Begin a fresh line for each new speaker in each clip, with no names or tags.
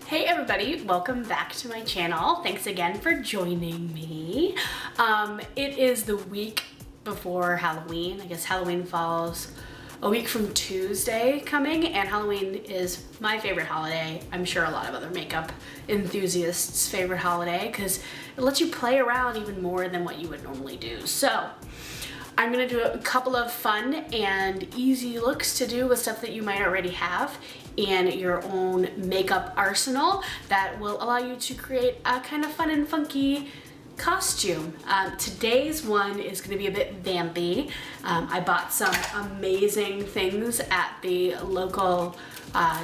Hey everybody, welcome back to my channel. Thanks again for joining me. It is the week before Halloween. I guess Halloween falls a week from Tuesday coming, and Halloween is my favorite holiday. I'm sure a lot of other makeup enthusiasts' favorite holiday because it lets you play around even more than what you would normally do. So I'm gonna do a couple of fun and easy looks to do with stuff that you might already have in your own makeup arsenal that will allow you to create a kind of fun and funky costume. Today's one is gonna be a bit vampy. I bought some amazing things at the local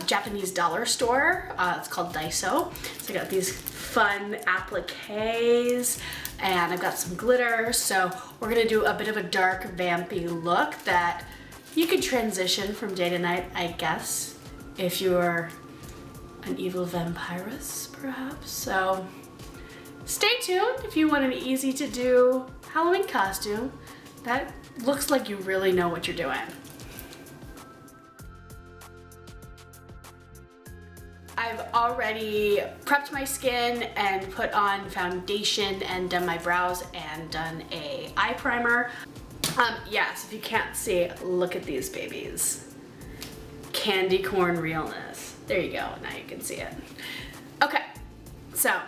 Japanese dollar store. It's called Daiso. So I got these fun appliques and I've got some glitter. So we're gonna do a bit of a dark vampy look that you could transition from day to night, I guess, if you're an evil vampiress, perhaps. So stay tuned if you want an easy to do Halloween costume that looks like you really know what you're doing. I've already prepped my skin and put on foundation and done my brows and done a eye primer. Yes, if you can't see, look at these babies. Candy corn realness. There you go, now you can see it. Okay, so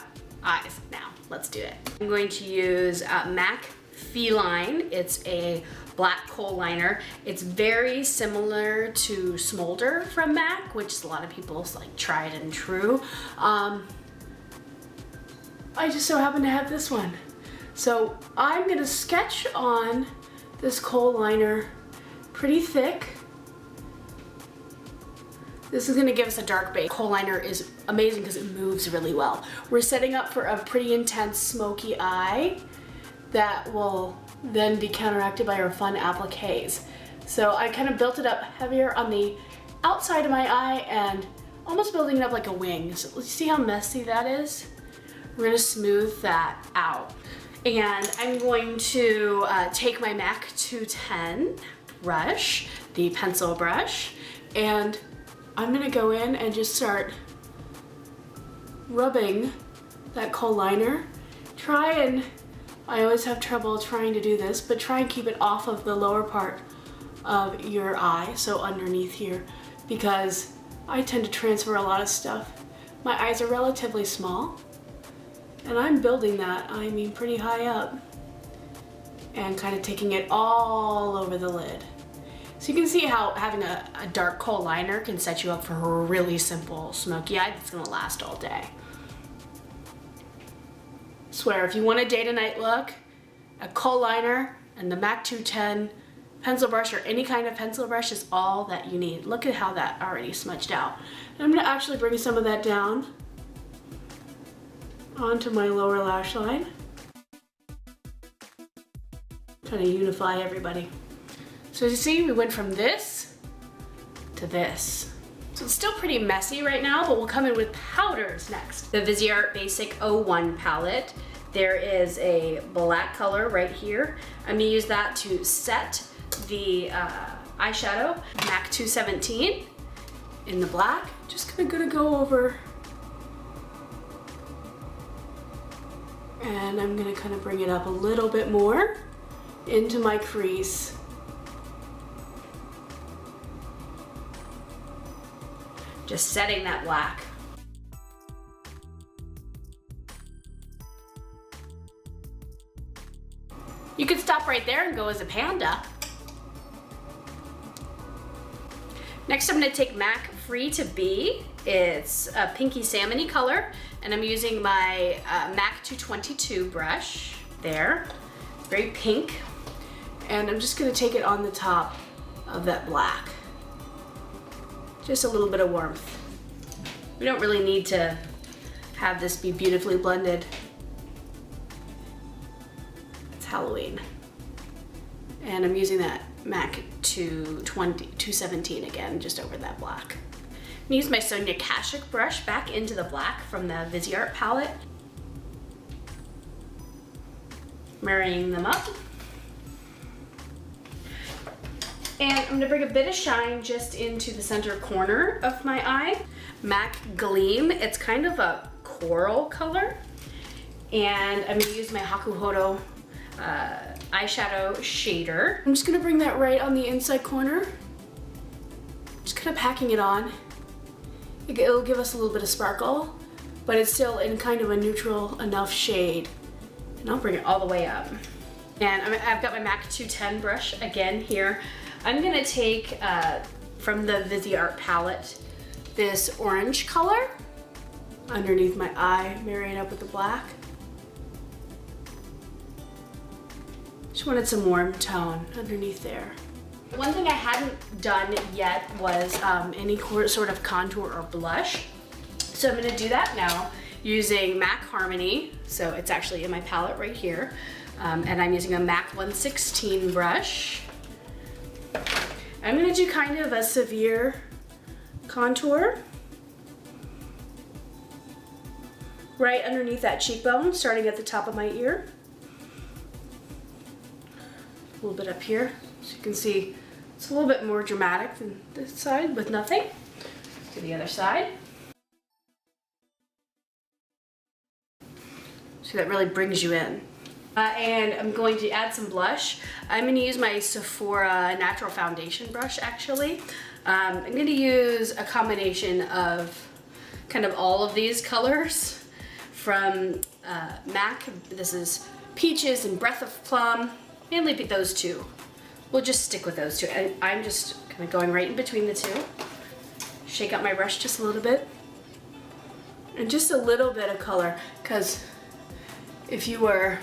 eyes now, let's do it. I'm going to use MAC Feline. It's a black kohl liner. It's very similar to Smolder from MAC, which is a lot of people's like tried and true. I just so happen to have this one. So I'm gonna sketch on this kohl liner pretty thick. This is gonna give us a dark base. Kohl liner is amazing because it moves really well. We're setting up for a pretty intense smoky eye that will then be counteracted by our fun appliques. So I kind of built it up heavier on the outside of my eye and almost building it up like a wing. So let's see how messy that is. We're gonna smooth that out. And I'm going to take my MAC 210 brush, the pencil brush, and I'm gonna go in and just start rubbing that kohl liner. I always have trouble trying to do this, but try and keep it off of the lower part of your eye, so underneath here, because I tend to transfer a lot of stuff. My eyes are relatively small, and I'm building that, I mean pretty high up, and kind of taking it all over the lid. So you can see how having a dark kohl liner can set you up for a really simple smoky eye that's gonna last all day. I swear, if you want a day to night look, a kohl liner and the MAC 210 pencil brush or any kind of pencil brush is all that you need. Look at how that already smudged out. And I'm gonna actually bring some of that down onto my lower lash line. Trying to unify everybody. So as you see, we went from this to this. So it's still pretty messy right now, but we'll come in with powders next. The VISEART Basic 01 palette. There is a black color right here. I'm gonna use that to set the eyeshadow. MAC 217 in the black. Just gonna go over, and I'm gonna kind of bring it up a little bit more into my crease. Just setting that black. You could stop right there and go as a panda. Next I'm gonna take MAC Free to Be. It's a pinky salmony color, and I'm using my MAC 222 brush there. Very pink. And I'm just gonna take it on the top of that black. Just a little bit of warmth. We don't really need to have this be beautifully blended. It's Halloween. And I'm using that MAC 217 again, just over that black. I'm gonna use my Sonia Kashuk brush back into the black from the VISEART palette. Marrying them up. And I'm gonna bring a bit of shine just into the center corner of my eye. MAC Gleam. It's kind of a coral color. And I'm gonna use my HAKUHODO eyeshadow shader. I'm just gonna bring that right on the inside corner. Just kind of packing it on. It'll give us a little bit of sparkle, but it's still in kind of a neutral enough shade. And I'll bring it all the way up. And I've got my MAC 210 brush again here. I'm gonna take from the VISEART palette this orange color underneath my eye, marry it up with the black. Just wanted some warm tone underneath there. One thing I hadn't done yet was any sort of contour or blush. So I'm gonna do that now using MAC Harmony. So it's actually in my palette right here. And I'm using a MAC 116 brush. I'm gonna do kind of a severe contour right underneath that cheekbone, starting at the top of my ear. A little bit up here, so you can see it's a little bit more dramatic than this side with nothing. To the other side. So that really brings you in. And I'm going to add some blush. I'm going to use my Sephora Natural Foundation brush actually. I'm going to use a combination of kind of all of these colors from MAC. This is Peaches and Breath of Plum. Mainly those two. We'll just stick with those two. And I'm just kind of going right in between the two. Shake out my brush just a little bit. And just a little bit of color, because if you were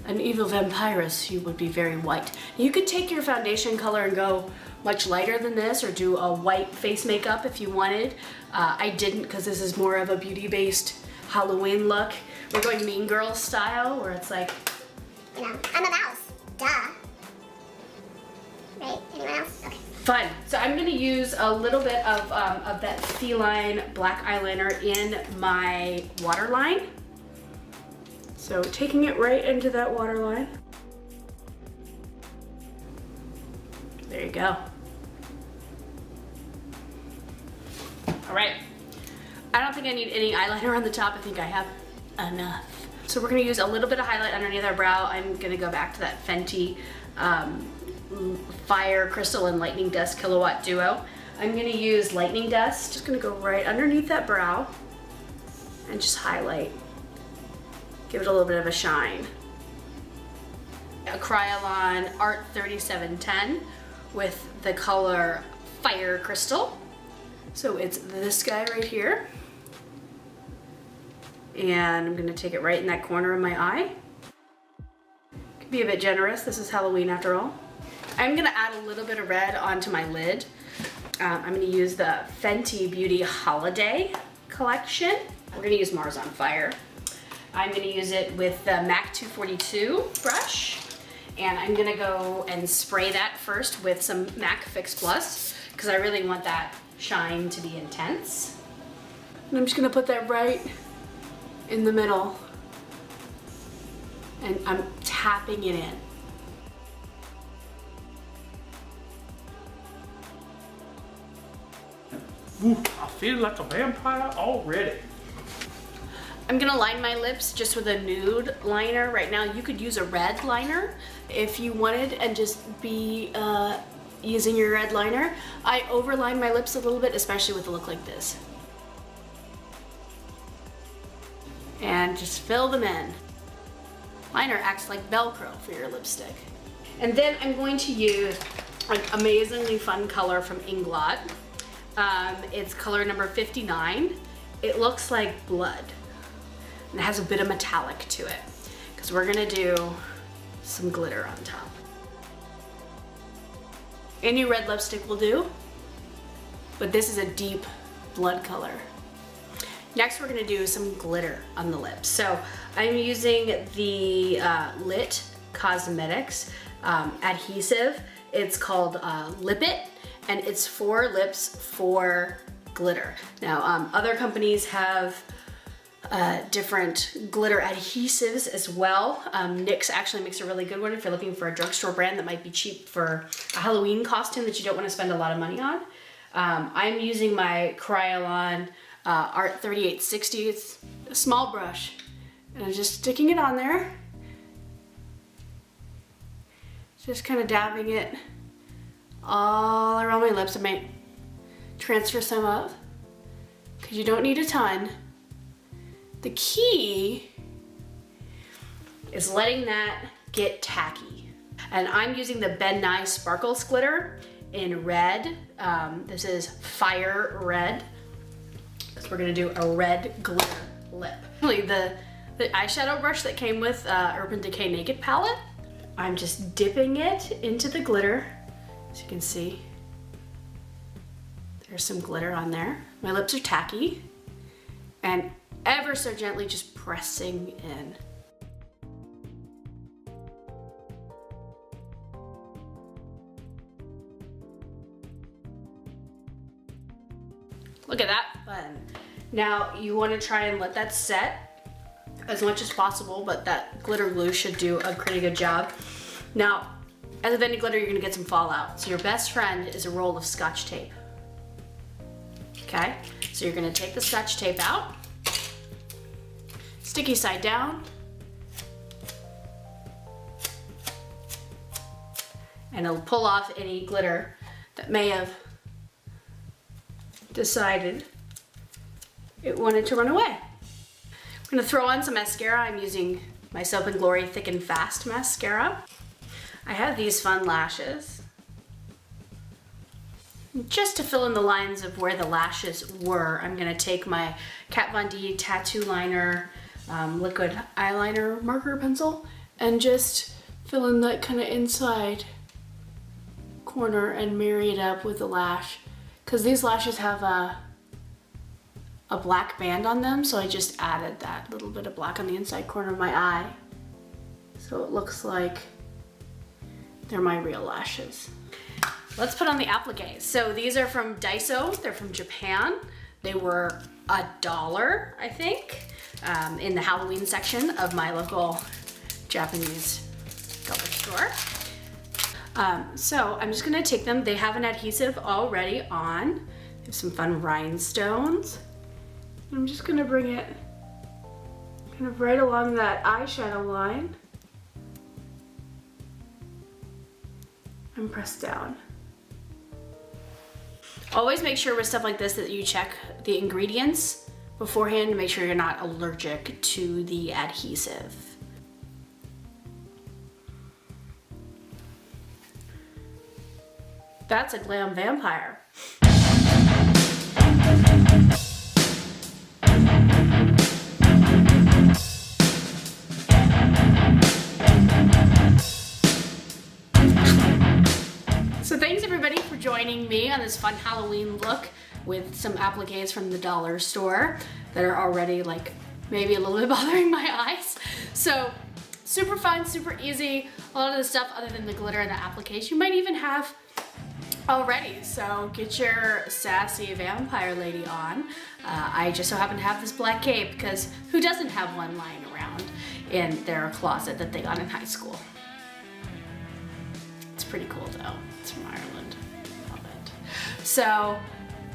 an evil vampiress, you would be very white. You could take your foundation color and go much lighter than this, or do a white face makeup if you wanted. I didn't, because this is more of a beauty-based Halloween look. We're going Mean Girls style, where it's like,
you know, I'm a mouse, duh. Right, anyone else? Okay.
Fun. So I'm gonna use a little bit of that Feline black eyeliner in my waterline. So taking it right into that waterline. There you go. All right. I don't think I need any eyeliner on the top. I think I have enough. So we're gonna use a little bit of highlight underneath our brow. I'm gonna go back to that Fenty Fire Crystal and Lightning Dust Killawatt duo. I'm gonna use Lightning Dust. Just gonna go right underneath that brow and just highlight. Give it a little bit of a shine. A Kryolan Art 3710 with the color Fire Crystal. So it's this guy right here. And I'm gonna take it right in that corner of my eye. Could be a bit generous, this is Halloween after all. I'm gonna add a little bit of red onto my lid. I'm gonna use the Fenty Beauty Holiday collection. We're gonna use Mars on Fire. I'm gonna use it with the MAC 242 brush. And I'm gonna go and spray that first with some MAC Fix Plus, because I really want that shine to be intense. And I'm just gonna put that right in the middle, and I'm tapping it in.
Ooh, I feel like a vampire already.
I'm gonna line my lips just with a nude liner right now. You could use a red liner if you wanted and just be using your red liner. I overline my lips a little bit, especially with a look like this. And just fill them in. Liner acts like Velcro for your lipstick. And then I'm going to use an amazingly fun color from Inglot. It's color number 59. It looks like blood. And it has a bit of metallic to it, because we're gonna do some glitter on top. Any red lipstick will do, but this is a deep blood color. Next, we're gonna do some glitter on the lips. So I'm using the Lit Cosmetics adhesive. It's called Lip It, and it's for lips for glitter. Now, other companies have different glitter adhesives as well. NYX actually makes a really good one if you're looking for a drugstore brand that might be cheap for a Halloween costume that you don't want to spend a lot of money on. I'm using my Kryolan Art 3860. It's a small brush. And I'm just sticking it on there. Just kind of dabbing it all around my lips. I might transfer some up because you don't need a ton. The key is letting that get tacky. And I'm using the Ben Nye Sparkles glitter in red. This is Fire Red. So we're gonna do a red glitter lip. Really, the eyeshadow brush that came with Urban Decay Naked palette, I'm just dipping it into the glitter. As you can see, there's some glitter on there. My lips are tacky. And ever so gently just pressing in. Look at that fun. Now you want to try and let that set as much as possible, but that glitter glue should do a pretty good job. Now, as with any glitter, you're gonna get some fallout. So your best friend is a roll of Scotch tape. Okay, so you're gonna take the Scotch tape out, sticky side down, and it'll pull off any glitter that may have decided it wanted to run away. I'm gonna throw on some mascara. I'm using my Soap & Glory Thick and Fast mascara. I have these fun lashes. Just to fill in the lines of where the lashes were, I'm gonna take my Kat Von D Tattoo Liner liquid eyeliner marker pencil and just fill in that kind of inside corner and marry it up with the lash. Because these lashes have a black band on them, so I just added that little bit of black on the inside corner of my eye. So it looks like they're my real lashes. Let's put on the appliques. So these are from Daiso, they're from Japan. They were $1, I think, in the Halloween section of my local Japanese dollar store. So I'm just gonna take them. They have an adhesive already on. They have some fun rhinestones. I'm just gonna bring it kind of right along that eyeshadow line and press down. Always make sure with stuff like this that you check the ingredients beforehand to make sure you're not allergic to the adhesive. That's a glam vampire. So thanks everybody for joining me on this fun Halloween look with some appliques from the dollar store that are already like maybe a little bit bothering my eyes. So super fun, super easy. A lot of the stuff other than the glitter and the appliques you might even have already. So get your sassy vampire lady on. I just so happen to have this black cape because who doesn't have one lying around in their closet that they got in high school? It's pretty cool though. It's from Ireland. Love it. So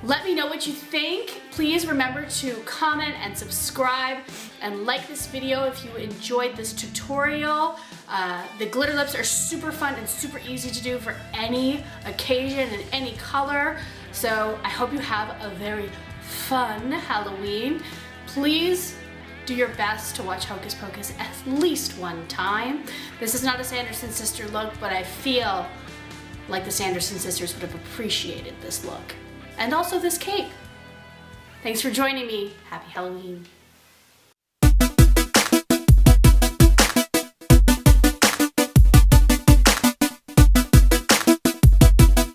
let me know what you think. Please remember to comment and subscribe and like this video if you enjoyed this tutorial. The glitter lips are super fun and super easy to do for any occasion and any color. So I hope you have a very fun Halloween. Please do your best to watch Hocus Pocus at least one time. This is not a Sanderson sister look, but I feel like the Sanderson sisters would have appreciated this look. And also this cape. Thanks for joining me. Happy Halloween.